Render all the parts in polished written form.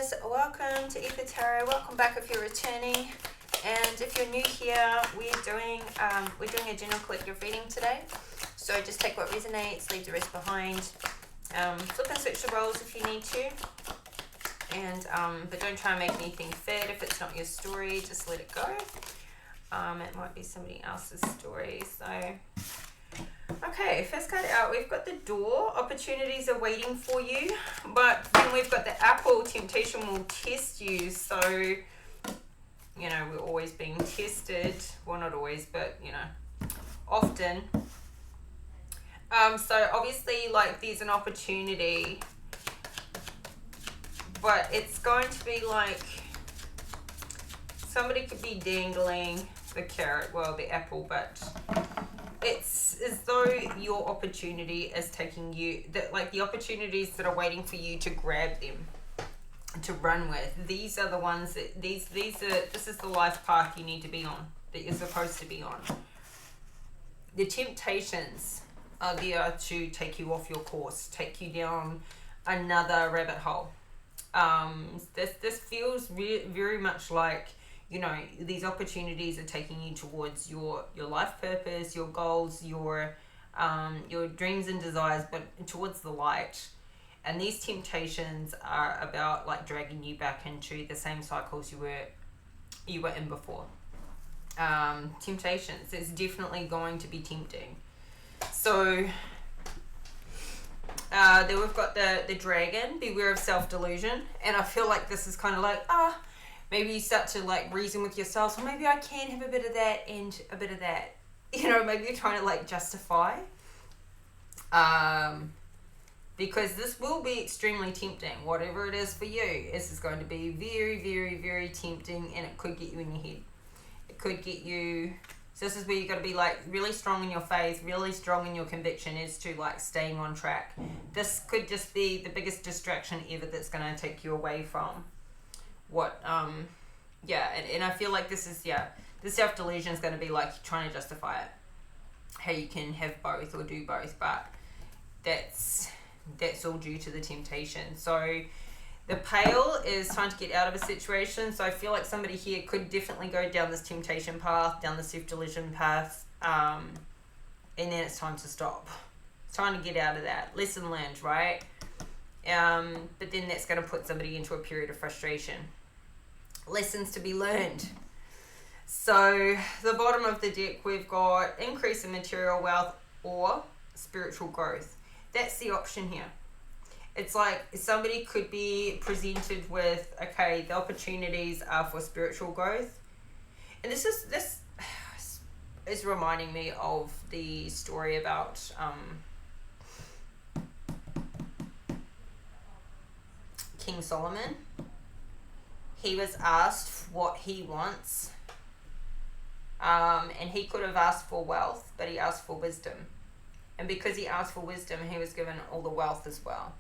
guys, welcome to Ether Tarot. Welcome back if you're returning, and if you're new here, we're doing a general collective reading today. So just take what resonates, leave the rest behind. Flip and switch the roles if you need to, and but don't try and make anything fit. If it's not your story, just let it go. It might be somebody else's story. So okay, first card out, we've got the door. Opportunities are waiting for you, but then we've got the apple. Temptation will test you. So, you know, we're always being tested. Well, not always, but, you know, often. So obviously, like, there's an opportunity, but it's going to be like somebody could be dangling the carrot, well, the apple, but it's as though your opportunity is taking you, that like the opportunities that are waiting for you to grab them, to run with. These are the ones that, this is the life path you need to be on, that you're supposed to be on. The temptations are there to take you off your course, take you down another rabbit hole. This feels very much like, you know, these opportunities are taking you towards your life purpose, your goals, your dreams and desires, but towards the light. And these temptations are about like dragging you back into the same cycles you were in before. Temptations, it's definitely going to be tempting. So then we've got the dragon, beware of self-delusion. And I feel like this is kind of like, maybe you start to like reason with yourself, so maybe I can have a bit of that and a bit of that. You know, maybe you're trying to like justify. Because this will be extremely tempting. Whatever it is for you, this is going to be very, very, very tempting, and it could get you in your head. It could get you... So this is where you've got to be like really strong in your faith, really strong in your conviction as to like staying on track. This could just be the biggest distraction ever that's going to take you away from what and I feel like this is the self-delusion is going to be like trying to justify it, how you can have both or do both, but that's all due to the temptation. So the pale is trying to get out of a situation, so I feel like somebody here could definitely go down this temptation path, down the self-delusion path, and then it's time to stop. It's trying to get out of that. Lesson learned, right? But then that's going to put somebody into a period of frustration. Lessons to be learned. So the bottom of the deck, we've got increase in material wealth or spiritual growth. That's the option here. It's like somebody could be presented with, okay, the opportunities are for spiritual growth. And this is reminding me of the story about King Solomon. He was asked what he wants, and he could have asked for wealth, but he asked for wisdom. And because he asked for wisdom, he was given all the wealth as well,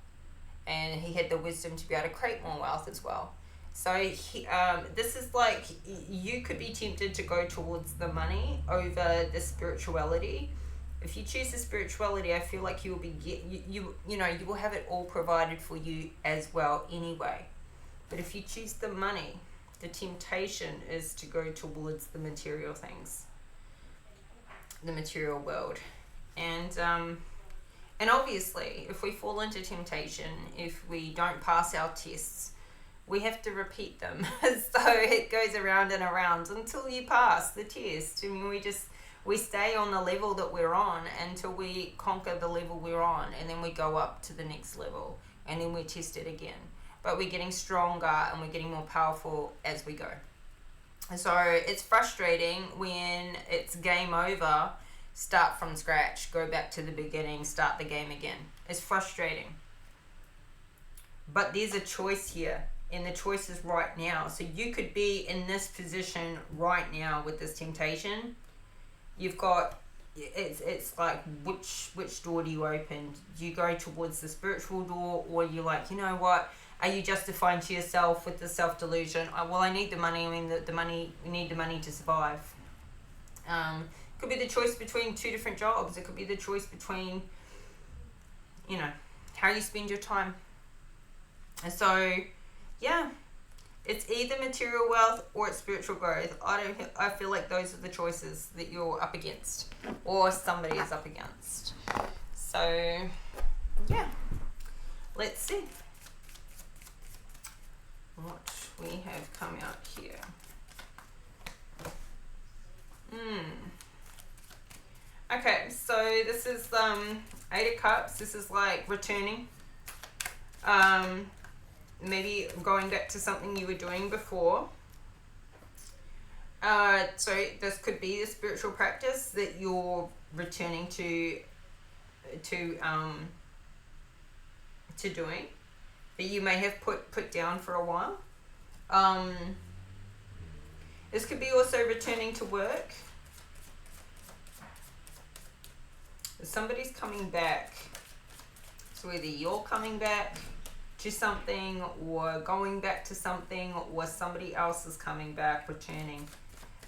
and he had the wisdom to be able to create more wealth as well. So this is like, you could be tempted to go towards the money over the spirituality. If you choose the spirituality, I feel like you will be you will have it all provided for you as well anyway. But if you choose the money, the temptation is to go towards the material things, the material world. And obviously, if we fall into temptation, if we don't pass our tests, we have to repeat them. So it goes around and around until you pass the test. I mean, we stay on the level that we're on until we conquer the level we're on, and then we go up to the next level, and then we test it again. But we're getting stronger and we're getting more powerful as we go. So it's frustrating when it's game over, start from scratch, go back to the beginning, start the game again. It's frustrating. But there's a choice here, and the choice is right now. So you could be in this position right now with this temptation. You've got, it's like, which door do you open? Do you go towards the spiritual door, or you're like, you know what, are you justifying to yourself with the self-delusion? Well, I need the money. I mean, the money, we need the money to survive. Could be the choice between two different jobs. It could be the choice between, you know, how you spend your time. And so yeah, it's either material wealth or it's spiritual growth. I feel like those are the choices that you're up against, or somebody is up against. So yeah, let's see what we have come out here. Okay, so this is Eight of Cups. This is like returning. Maybe going back to something you were doing before. So this could be a spiritual practice that you're returning to doing, that you may have put down for a while. This could be also returning to work. Somebody's coming back. So either you're coming back to something, or going back to something, or somebody else is coming back, returning,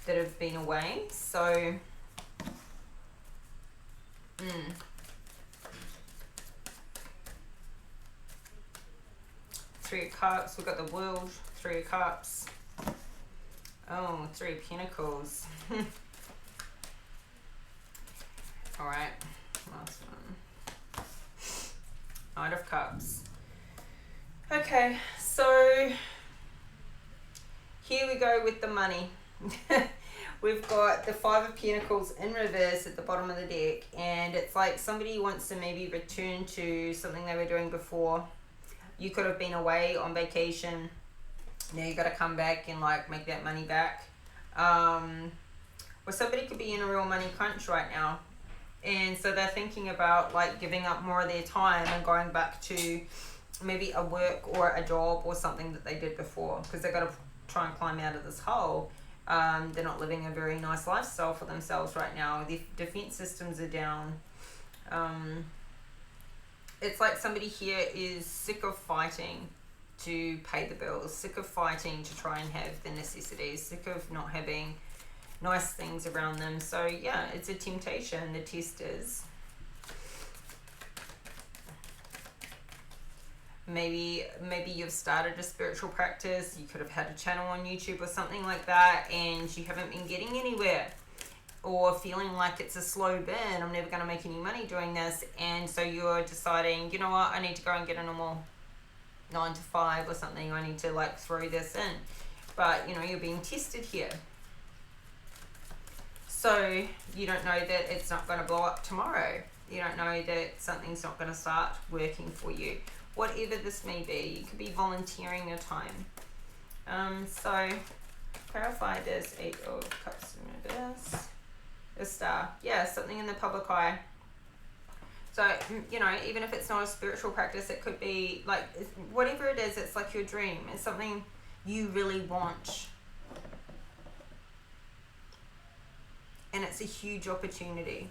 that have been away. So Three of Cups, we've got the World, Three of Cups. Oh, Three of Pentacles. Alright, last one. Knight of Cups. Okay, so here we go with the money. We've got the Five of Pentacles in reverse at the bottom of the deck, and it's like somebody wants to maybe return to something they were doing before. You could have been away on vacation. Now you got to come back and like make that money back. Or somebody could be in a real money crunch right now, and so they're thinking about like giving up more of their time and going back to maybe a work or a job or something that they did before, because they've got to try and climb out of this hole. They're not living a very nice lifestyle for themselves right now. Their defense systems are down. It's like somebody here is sick of fighting to pay the bills, sick of fighting to try and have the necessities, sick of not having nice things around them. So yeah, it's a temptation. The test is. Maybe you've started a spiritual practice. You could have had a channel on YouTube or something like that, and you haven't been getting anywhere, or feeling like it's a slow burn. I'm never going to make any money doing this, and so you're deciding, you know what, I need to go and get a normal 9 to 5 or something. I need to like throw this in, but you know you're being tested here. So you don't know that it's not going to blow up tomorrow. You don't know that something's not going to start working for you. Whatever this may be, you could be volunteering your time. So clarify this. 8 of Cups in reverse. A Star. Yeah, something in the public eye. So, you know, even if it's not a spiritual practice, it could be like, whatever it is, it's like your dream. It's something you really want. And it's a huge opportunity.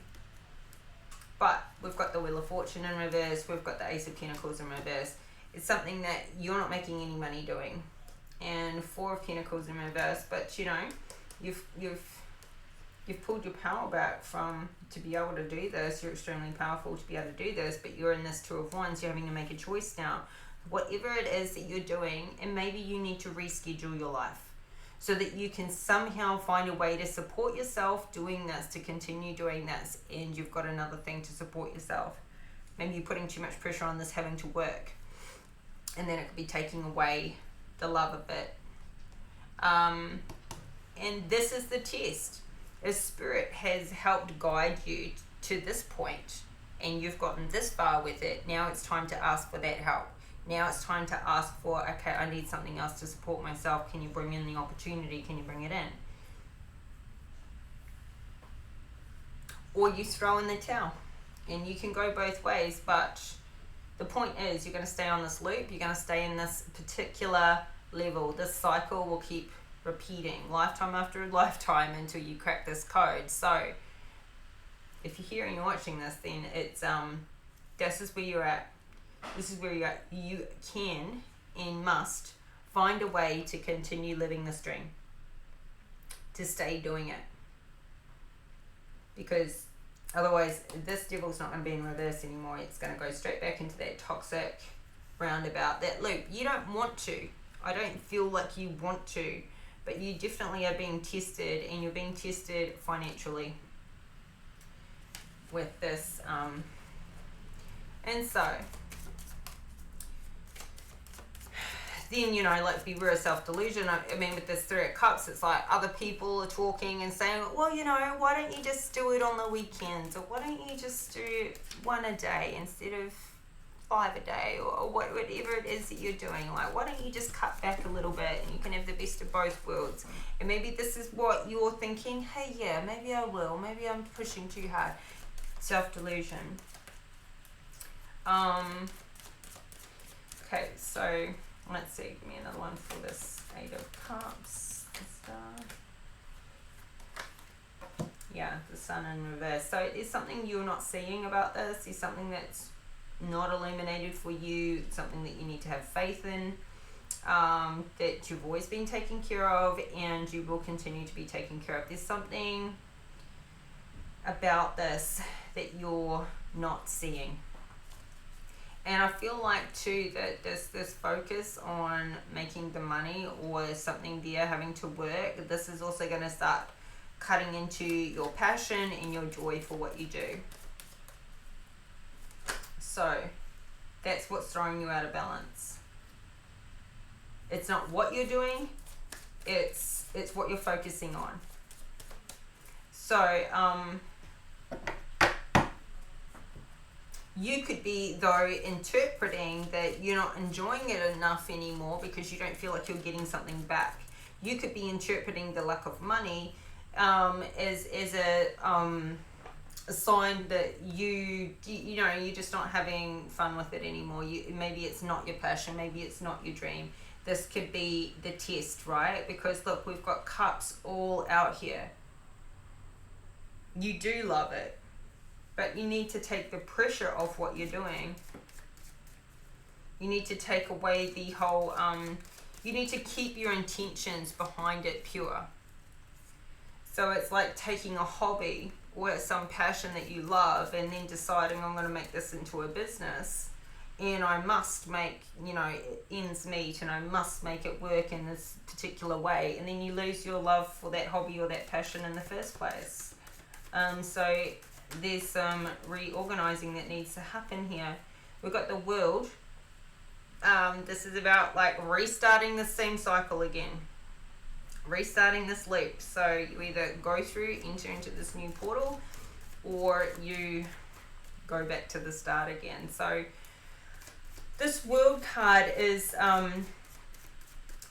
But we've got the Wheel of Fortune in reverse. We've got the Ace of Pentacles in reverse. It's something that you're not making any money doing. And Four of Pentacles in reverse. But, you know, you've pulled your power back to be able to do this. You're extremely powerful to be able to do this. But you're in this Two of Wands. You're having to make a choice now. Whatever it is that you're doing, and maybe you need to reschedule your life, so that you can somehow find a way to support yourself doing this, to continue doing this, and you've got another thing to support yourself. Maybe you're putting too much pressure on this having to work, and then it could be taking away the love of it. And this is the test. If Spirit has helped guide you to this point, and you've gotten this far with it, now it's time to ask for that help. Now it's time to ask for, okay, I need something else to support myself. Can you bring in the opportunity? Can you bring it in? Or you throw in the towel. And you can go both ways, but the point is you're going to stay on this loop. You're going to stay in this particular level. This cycle will keep repeating lifetime after lifetime until you crack this code. So if you're here and you're watching this, then it's this is where you're at. This is where you're at. You can and must find a way to continue living this dream, to stay doing it, because otherwise this devil's not going to be in reverse anymore. It's going to go straight back into that toxic roundabout, that loop. You don't want to. I don't feel like you want to, but you definitely are being tested, and you're being tested financially with this. And so, then, you know, like, beware of self-delusion. I mean, with this Three of Cups, it's like other people are talking and saying, well, you know, why don't you just do it on the weekends? Or why don't you just do one a day instead of 5 a day? Or whatever it is that you're doing. Like, why don't you just cut back a little bit and you can have the best of both worlds? And maybe this is what you're thinking. Hey, yeah, maybe I will. Maybe I'm pushing too hard. Self-delusion. Okay, so let's see. Give me another one for this Eight of Cups. Yeah, the Sun in reverse. So it's something you're not seeing about this. It's something that's not illuminated for you. It's something that you need to have faith in. That you've always been taken care of, and you will continue to be taken care of. There's something about this that you're not seeing. And I feel like too that this focus on making the money or something there having to work, this is also going to start cutting into your passion and your joy for what you do. So that's what's throwing you out of balance. It's not what you're doing, it's what you're focusing on. So you could be, though, interpreting that you're not enjoying it enough anymore because you don't feel like you're getting something back. You could be interpreting the lack of money as a sign that you know, you're just not having fun with it anymore. Maybe it's not your passion, maybe it's not your dream. This could be the test, right? Because look, we've got cups all out here. You do love it, but you need to take the pressure off what you're doing. You need to take away the whole, you need to keep your intentions behind it pure. So it's like taking a hobby or some passion that you love and then deciding, I'm going to make this into a business and I must make, you know, ends meet and I must make it work in this particular way. And then you lose your love for that hobby or that passion in the first place. So there's some reorganizing that needs to happen here. We've got the World. This is about like restarting the same cycle again. Restarting this loop. So you either go through, enter into this new portal, or you go back to the start again. So this World card is,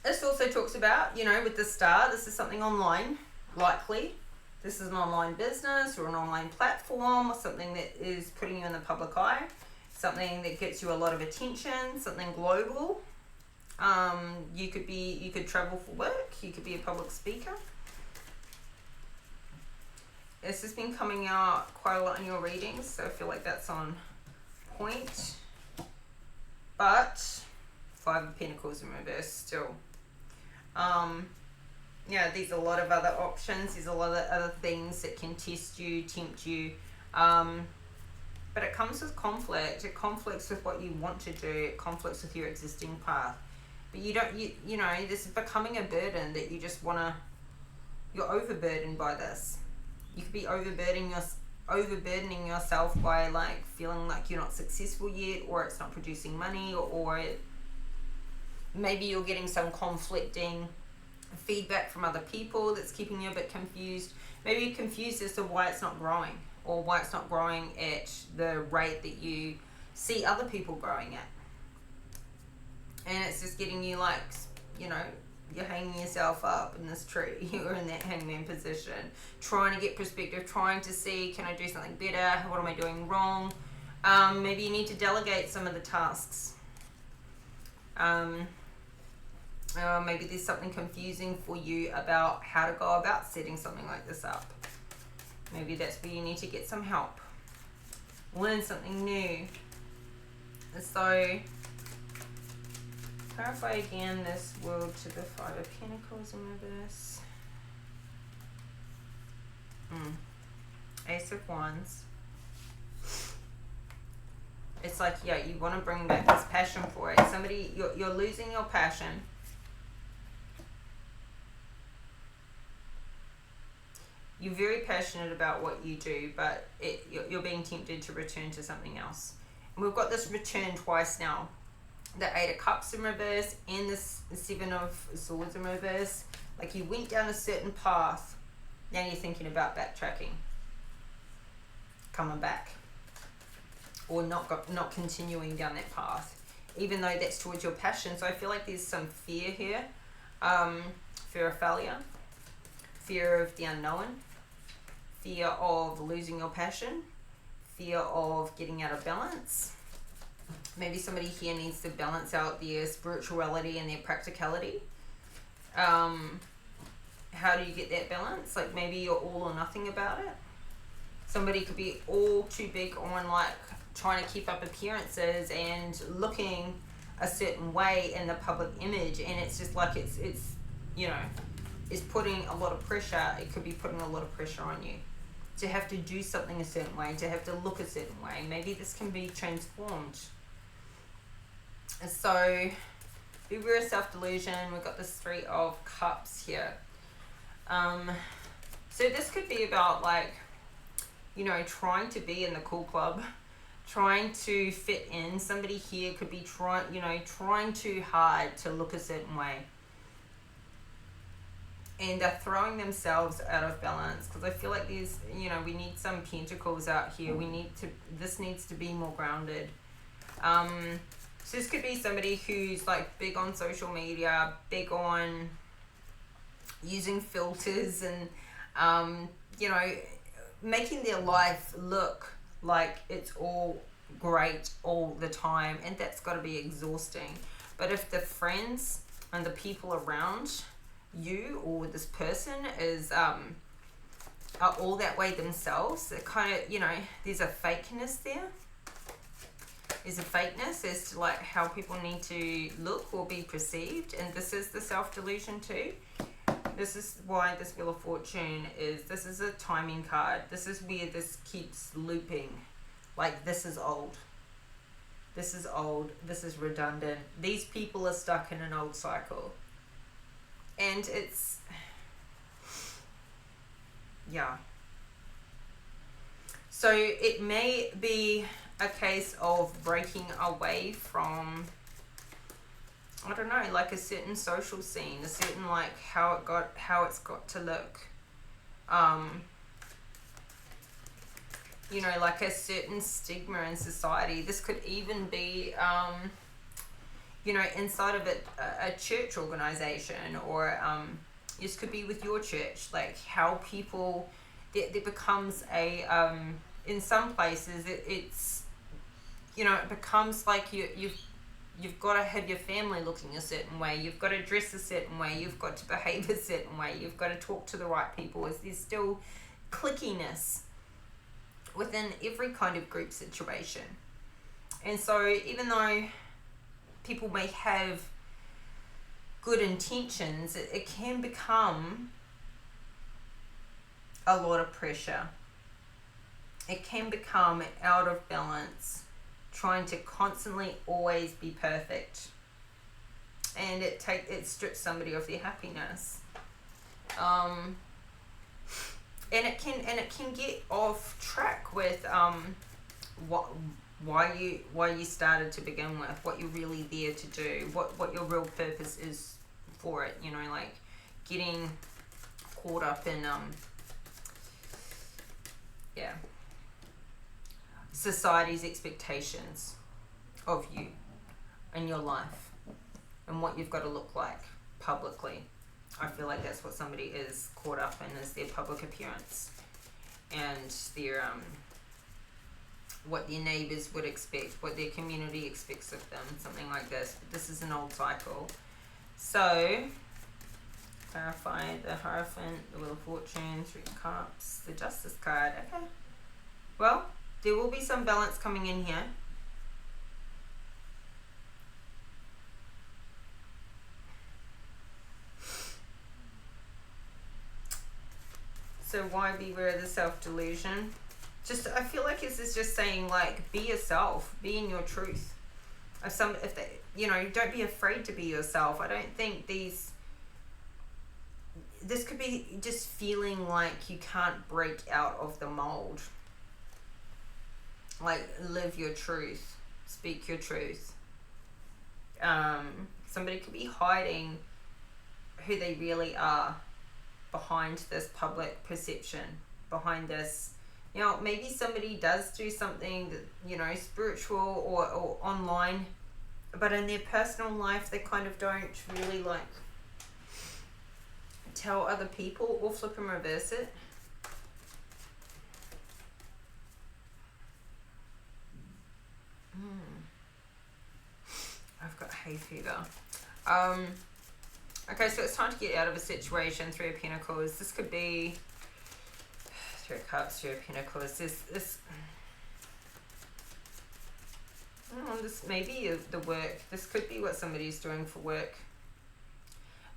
this also talks about, you know, with the Star, this is something online, likely. This is an online business or an online platform, or something that is putting you in the public eye, something that gets you a lot of attention, something global. You could travel for work, you could be a public speaker. This has been coming out quite a lot in your readings, so I feel like that's on point. But Five of Pentacles in reverse still. Yeah, there's a lot of other options, there's a lot of other things that can test you, tempt you. But it comes with conflict. It conflicts with what you want to do, it conflicts with your existing path. But you don't, you know, this is becoming a burden that you just want to, you're overburdened by this. You could be overburdening yourself by like feeling like you're not successful yet, or it's not producing money, or maybe you're getting some conflicting feedback from other people that's keeping you a bit confused. Maybe you're confused as to why it's not growing, or why it's not growing at the rate that you see other people growing at. And it's just getting you like, you know, you're hanging yourself up in this tree. You're in that hangman position, trying to get perspective, trying to see, can I do something better? What am I doing wrong? Maybe you need to delegate some of the tasks. Maybe there's something confusing for you about how to go about setting something like this up. Maybe that's where you need to get some help. Learn something new. So clarify again this World to the Five of Pentacles in reverse. Ace of Wands. It's like, yeah, you want to bring back this passion for it. Somebody, you're losing your passion. You're very passionate about what you do, but you're being tempted to return to something else. And we've got this return twice now. The 8 of Cups in reverse and the 7 of Swords in reverse. Like you went down a certain path, now you're thinking about backtracking, coming back, or not continuing down that path, even though that's towards your passion. So I feel like there's some fear here, fear of failure, fear of the unknown, fear of losing your passion, fear of getting out of balance. Maybe somebody here needs to balance out their spirituality and their practicality. How do you get that balance? Like maybe you're all or nothing about it. Somebody could be all too big on like trying to keep up appearances and looking a certain way in the public image, and it's just like it's you know, it's putting a lot of pressure. It could be putting a lot of pressure on you to have to do something a certain way, to have to look a certain way. Maybe this can be transformed. So beware of self-delusion. We've got this 3 of Cups here. So this could be about like, you know, trying to be in the cool club, trying to fit in. Somebody here could be trying too hard to look a certain way. And they're throwing themselves out of balance, because I feel like there's, you know, we need some pentacles out here. This needs to be more grounded. So this could be somebody who's like big on social media, big on using filters and, you know, making their life look like it's all great all the time. And that's got to be exhausting. But if the friends and the people around you or this person are all that way themselves, it kind of, you know, there's a fakeness there. There's a fakeness as to like how people need to look or be perceived, and this is the self-delusion too. This is why this Wheel of Fortune this is a timing card. This is where this keeps looping. Like this is old. This is old. This is redundant. These people are stuck in an old cycle. And it's, yeah. So it may be a case of breaking away from, I don't know, like a certain social scene, a certain like how it's got to look. You know, like a certain stigma in society. This could even be, you know, inside of it, a church organization, or this could be with your church, like how people, there becomes a, in some places, it's, you know, it becomes like you've got to have your family looking a certain way, you've got to dress a certain way, you've got to behave a certain way, you've got to talk to the right people. There's still clickiness within every kind of group situation. And so even though people may have good intentions, it can become a lot of pressure. It can become out of balance, trying to constantly always be perfect, and it strips somebody of their happiness. And it can get off track with why you started to begin with, what you're really there to do, what your real purpose is for it, you know, like getting caught up in society's expectations of you and your life and what you've got to look like publicly. I feel like that's what somebody is caught up in, is their public appearance and their what their neighbors would expect, what their community expects of them, something like this. But this is an old cycle. So clarify the Hierophant, the Wheel of Fortune, 3 of Cups, the Justice card. Okay. Well, there will be some balance coming in here. So why beware of the self-delusion? Just, I feel like this is just saying, like, be yourself, be in your truth. If they, you know, don't be afraid to be yourself. I don't think this could be just feeling like you can't break out of the mold. Like, live your truth, speak your truth. Somebody could be hiding who they really are behind this public perception, behind this, you know, maybe somebody does do something that, you know, spiritual or online, but in their personal life they kind of don't really like tell other people, or flip and reverse it. I've got hay fever. Okay, so it's time to get out of a situation. Three of Pentacles. This could be Three of Cups, Three of Pentacles. This may be the work. This could be what somebody's doing for work.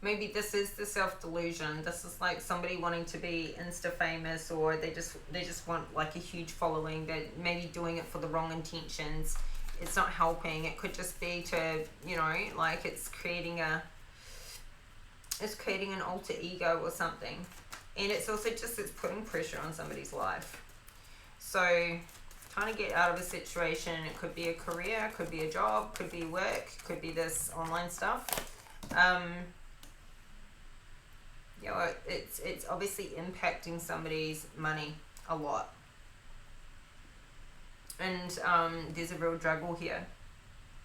Maybe this is the self-delusion. This is like somebody wanting to be Insta famous, or they just want like a huge following. They're maybe doing it for the wrong intentions. It's not helping. It could just be to, you know, like it's creating an alter ego or something. And it's also just, it's putting pressure on somebody's life. So trying to get out of a situation. It could be a career, could be a job, could be work, could be this online stuff. You know, it's obviously impacting somebody's money a lot. And there's a real juggle here.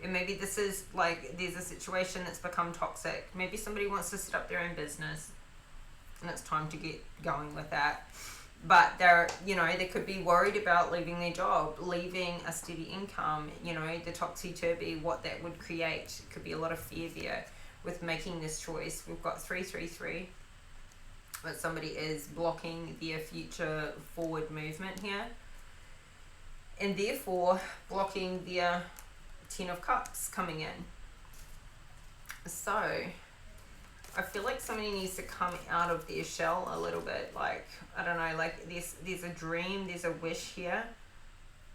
And maybe this is like, there's a situation that's become toxic. Maybe somebody wants to set up their own business and it's time to get going with that. But they're, you know, they could be worried about leaving their job, leaving a steady income, you know, the topsy-turvy, what that would create. It could be a lot of fear there with making this choice. We've got 333. But somebody is blocking their future forward movement here. And therefore blocking their Ten of Cups coming in. So I feel like somebody needs to come out of their shell a little bit. Like, I don't know, like there's a dream, there's a wish here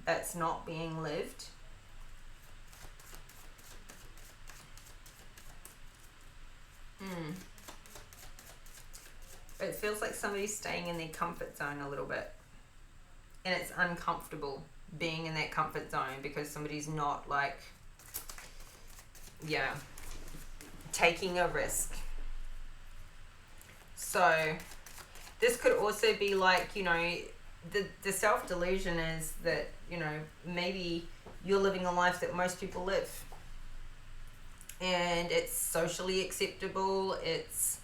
that's not being lived. It feels like somebody's staying in their comfort zone a little bit. And it's uncomfortable being in that comfort zone because somebody's not like, yeah, taking a risk. So this could also be like, you know, the self-delusion is that, you know, maybe you're living a life that most people live. And it's socially acceptable. It's,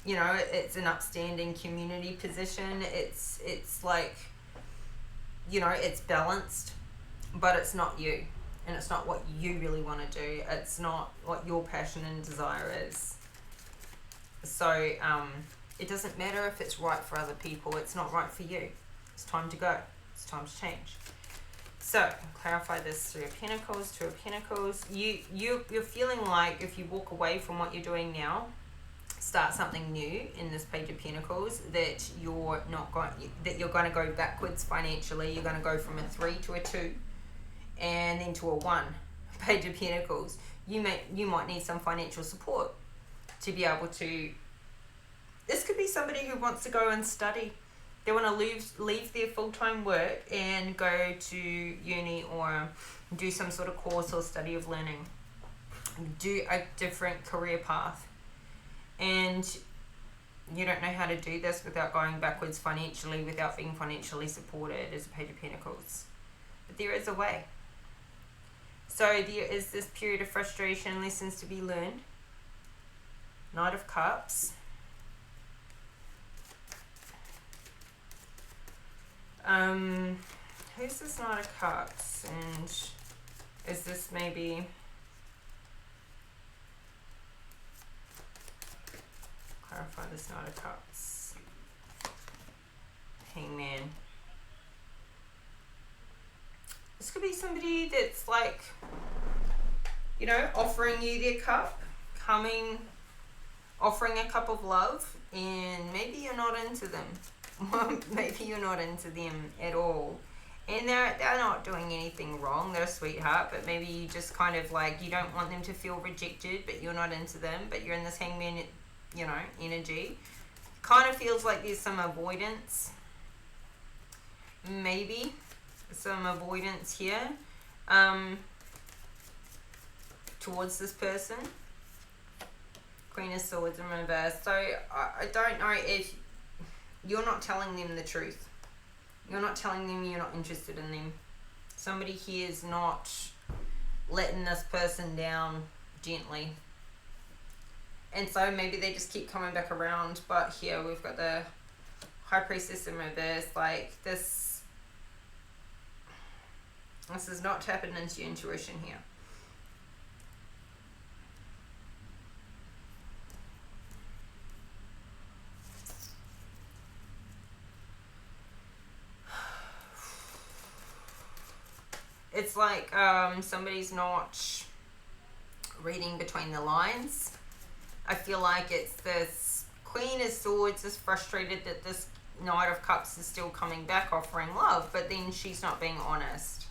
you know, it's an upstanding community position. It's like, you know, it's balanced, but it's not you. And it's not what you really want to do. It's not what your passion and desire is. So it doesn't matter if it's right for other people. It's not right for you. It's time to go. It's time to change. So clarify this. Three of Pentacles, Two of Pentacles. You're feeling like if you walk away from what you're doing now, start something new in this Page of Pentacles, that you're going to go backwards financially. You're going to go from a 3 to a 2 and then to a 1. Page of Pentacles. You might need some financial support to be able to. This could be somebody who wants to go and study. They want to leave their full-time work and go to uni or do some sort of course or study of learning. Do a different career path. And you don't know how to do this without going backwards financially, without being financially supported, as a Page of Pentacles. But there is a way. So there is this period of frustration, lessons to be learned. Knight of Cups. Who's this Knight of Cups? And is this maybe... Clarify this Knight of Cups. Hangman. This could be somebody that's like, you know, offering you their cup, offering a cup of love, and maybe you're not into them. Maybe you're not into them at all. And they're not doing anything wrong. They're a sweetheart, but maybe you just kind of like, you don't want them to feel rejected, but you're not into them, but you're in this Hangman, you know, energy. Kind of feels like there's some avoidance. Maybe some avoidance here towards this person. Queen of Swords in reverse. So I don't know if you're not telling them the truth. You're not telling them you're not interested in them. Somebody here is not letting this person down gently. And so maybe they just keep coming back around. But here we've got the High Priestess in reverse. Like this is not tapping into your intuition here. It's like somebody's not reading between the lines. I feel like it's this Queen of Swords is frustrated that this Knight of Cups is still coming back offering love, but then she's not being honest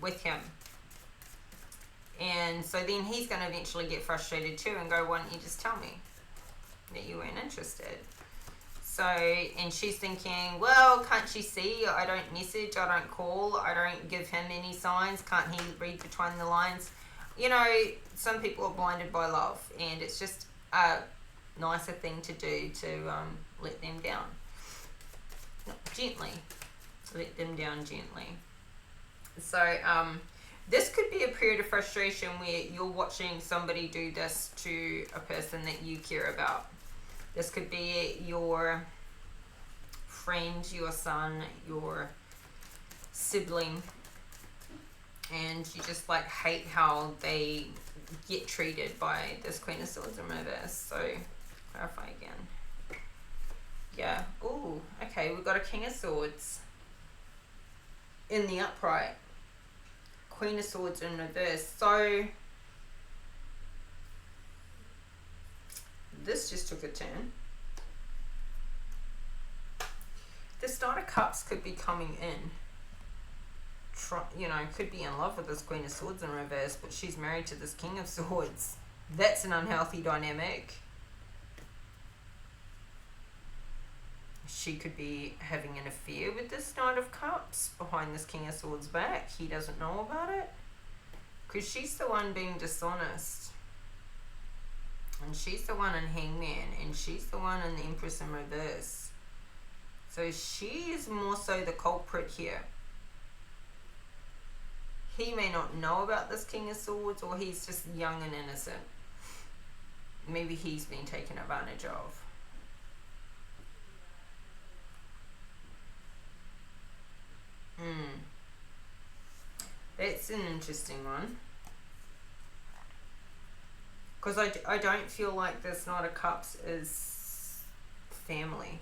with him. And so then he's going to eventually get frustrated too and go, why don't you just tell me that you weren't interested? So, and she's thinking, well, can't she see? I don't message, I don't call, I don't give him any signs. Can't he read between the lines? You know, some people are blinded by love, and it's just a nicer thing to do to let them down. Gently. Let them down gently. So, this could be a period of frustration where you're watching somebody do this to a person that you care about. This could be your friend, your son, your sibling, and you just like hate how they get treated by this Queen of Swords in reverse. So clarify again. Yeah. Ooh, okay, we've got a King of Swords in the upright. Queen of Swords in reverse. So this just took a turn. This Knight of Cups could be coming in. You know, could be in love with this Queen of Swords in reverse, but she's married to this King of Swords. That's an unhealthy dynamic. She could be having an affair with this Knight of Cups behind this King of Swords back. He doesn't know about it. Because she's the one being dishonest. And she's the one in Hangman. And she's the one in the Empress in reverse. So she is more so the culprit here. He may not know about this King of Swords, or he's just young and innocent. Maybe he's been taken advantage of. That's an interesting one. Because I don't feel like this Knight of Cups is family.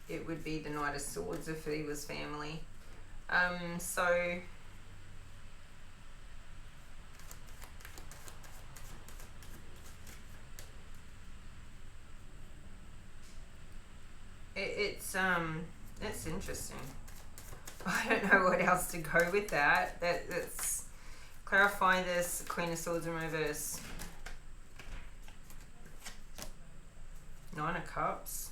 It would be the Knight of Swords if he was family. So that's interesting. I don't know what else to go with that. That's clarify this Queen of Swords in reverse. Nine of Cups.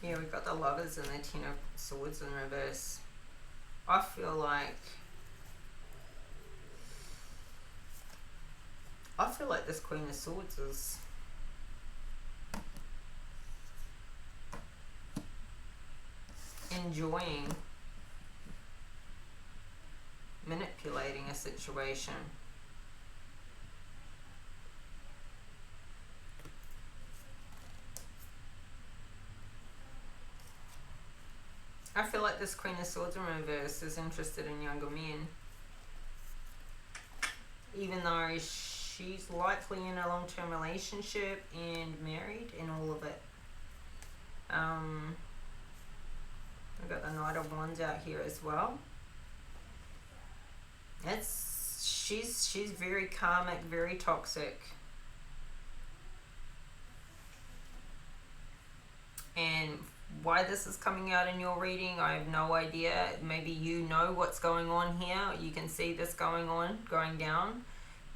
Yeah, we've got the Lovers and the Ten of Swords in reverse. I feel like this Queen of Swords is enjoying manipulating a situation. I feel like this Queen of Swords in reverse is interested in younger men. Even though she's likely in a long-term relationship and married and all of it. We've got the Knight of Wands out here as well. She's very karmic, very toxic. And why this is coming out in your reading, I have no idea. Maybe you know what's going on here. You can see this going on, going down.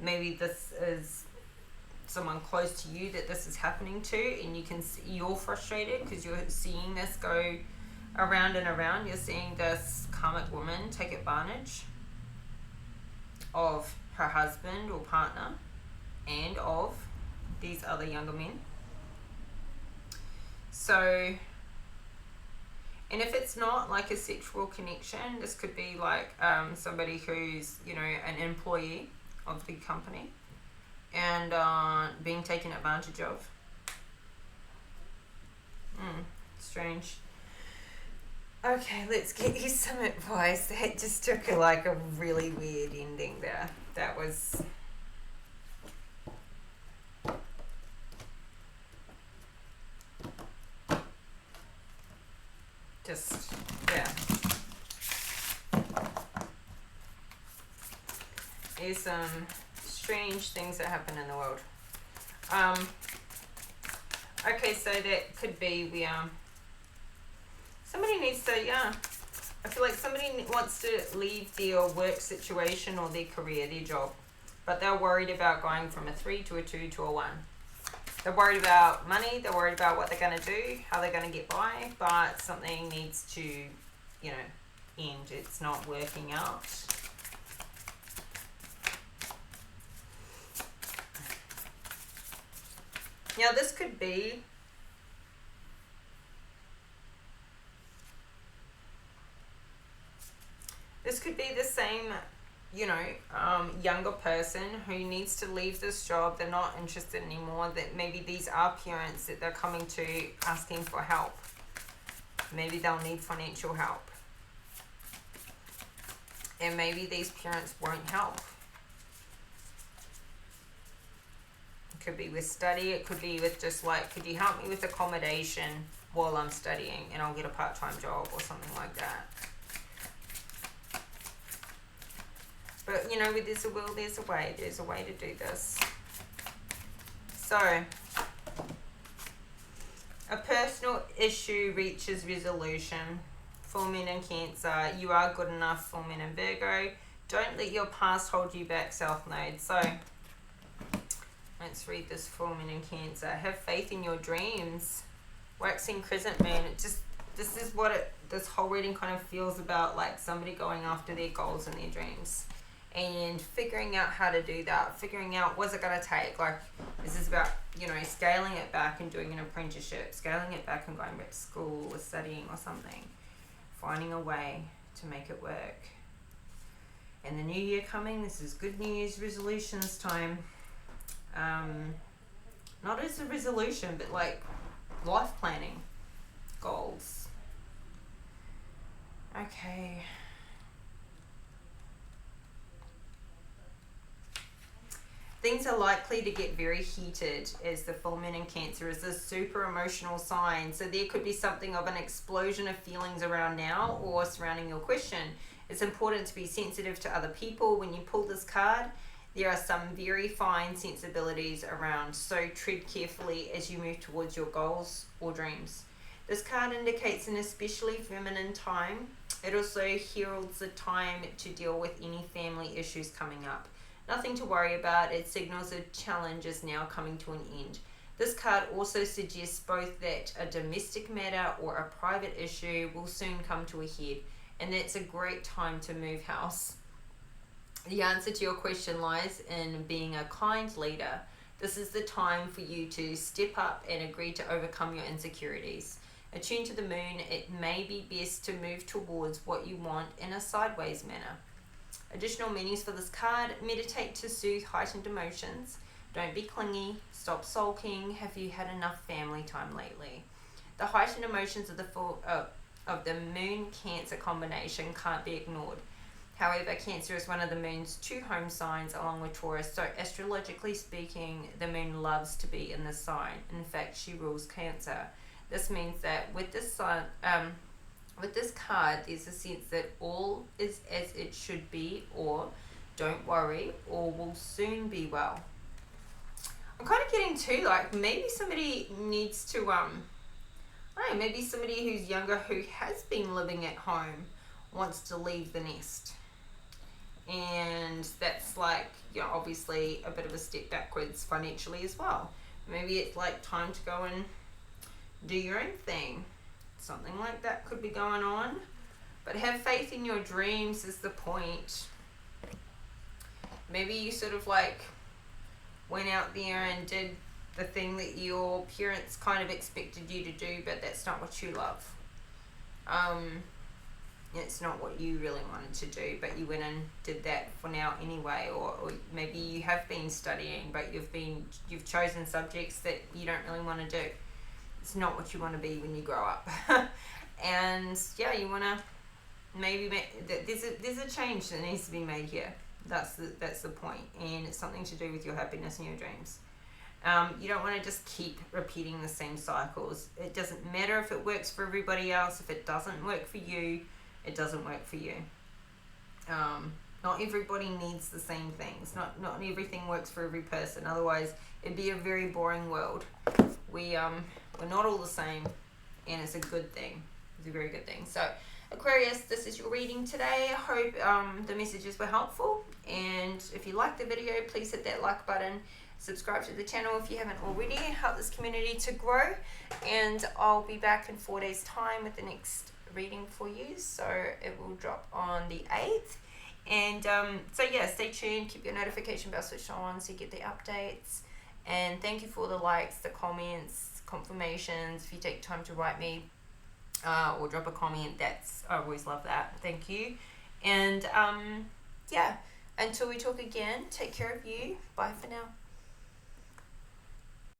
Maybe this is someone close to you that this is happening to, and you can see you're frustrated because you're seeing this go around and around. You're seeing this karmic woman take advantage of her husband or partner and of these other younger men. So, and if it's not like a sexual connection, this could be like somebody who's, you know, an employee of the company and being taken advantage of. Strange. Okay, let's get you some advice. That just took like a really weird ending there. That was... just, yeah. There's some strange things that happen in the world. Okay, so that could be somebody needs to, I feel like somebody wants to leave their work situation or their career, their job, but they're worried about going from a 3 to a 2 to a 1. They're worried about money, they're worried about what they're going to do, how they're going to get by, but something needs to, you know, end. It's not working out. Now this could be the same, you know, younger person who needs to leave this job. They're not interested anymore. That maybe these are parents that they're coming to asking for help. Maybe they'll need financial help. And maybe these parents won't help. It could be with study. It could be with just like, could you help me with accommodation while I'm studying and I'll get a part-time job or something like that. But, you know, with there's a will, there's a way. There's a way to do this. So, a personal issue reaches resolution. Full moon in Cancer. You are good enough, full moon in Virgo. Don't let your past hold you back, South Node. So, let's read this full moon in Cancer. Have faith in your dreams. Waxing crescent moon. This is what this whole reading kind of feels about, like somebody going after their goals and their dreams. And figuring out how to do that, figuring out what's it going to take. Like, this is about, you know, scaling it back and doing an apprenticeship, scaling it back and going back to school or studying or something, finding a way to make it work. And the new year coming, this is good New Year's resolutions time. Not as a resolution, but like life planning, goals. Okay. Things are likely to get very heated as the full moon in Cancer is a super emotional sign. So there could be something of an explosion of feelings around now or surrounding your question. It's important to be sensitive to other people. When you pull this card, there are some very fine sensibilities around. So tread carefully as you move towards your goals or dreams. This card indicates an especially feminine time. It also heralds the time to deal with any family issues coming up. Nothing to worry about. It signals a challenge is now coming to an end. This card also suggests both that a domestic matter or a private issue will soon come to a head, and that's a great time to move house. The answer to your question lies in being a kind leader. This is the time for you to step up and agree to overcome your insecurities. Attuned to the moon, it may be best to move towards what you want in a sideways manner. Additional meanings for this card: meditate to soothe heightened emotions. Don't be clingy. Stop sulking. Have you had enough family time lately? The heightened emotions of the moon Cancer combination can't be ignored. However, Cancer is one of the moon's 2 home signs along with Taurus, so astrologically speaking, the moon loves to be in this sign. In fact, she rules Cancer. This means that with this sign, with this card, there's a sense that all is as it should be, or don't worry, or will soon be well. I'm kind of getting too, like, maybe somebody needs to I don't know, maybe somebody who's younger who has been living at home wants to leave the nest. And that's like, you know, obviously a bit of a step backwards financially as well. Maybe it's like time to go and do your own thing. Something like that could be going on. But have faith in your dreams is the point. Maybe you sort of like went out there and did the thing that your parents kind of expected you to do, but that's not what you love. It's not what you really wanted to do, but you went and did that for now anyway. Or maybe you have been studying, but you've chosen subjects that you don't really want to do. It's not what you want to be when you grow up. And yeah, you want to maybe there's a change that needs to be made here. That's the point, and it's something to do with your happiness and your dreams. You don't want to just keep repeating the same cycles. It doesn't matter if it works for everybody else. If it doesn't work for you, it doesn't work for you. Not everybody needs the same things. Not everything works for every person. Otherwise, it'd be a very boring world. We're not all the same, and it's a good thing. It's a very good thing. So, Aquarius, this is your reading today. I hope the messages were helpful. And if you liked the video, please hit that like button. Subscribe to the channel if you haven't already. Help this community to grow. And I'll be back in 4 days' time with the next reading for you. So it will drop on the 8th. And so yeah, stay tuned. Keep your notification bell switched on so you get the updates. And thank you for the likes, the comments, confirmations. If you take time to write me or drop a comment, I always love that. Thank you. And yeah, until we talk again, take care of you. Bye for now.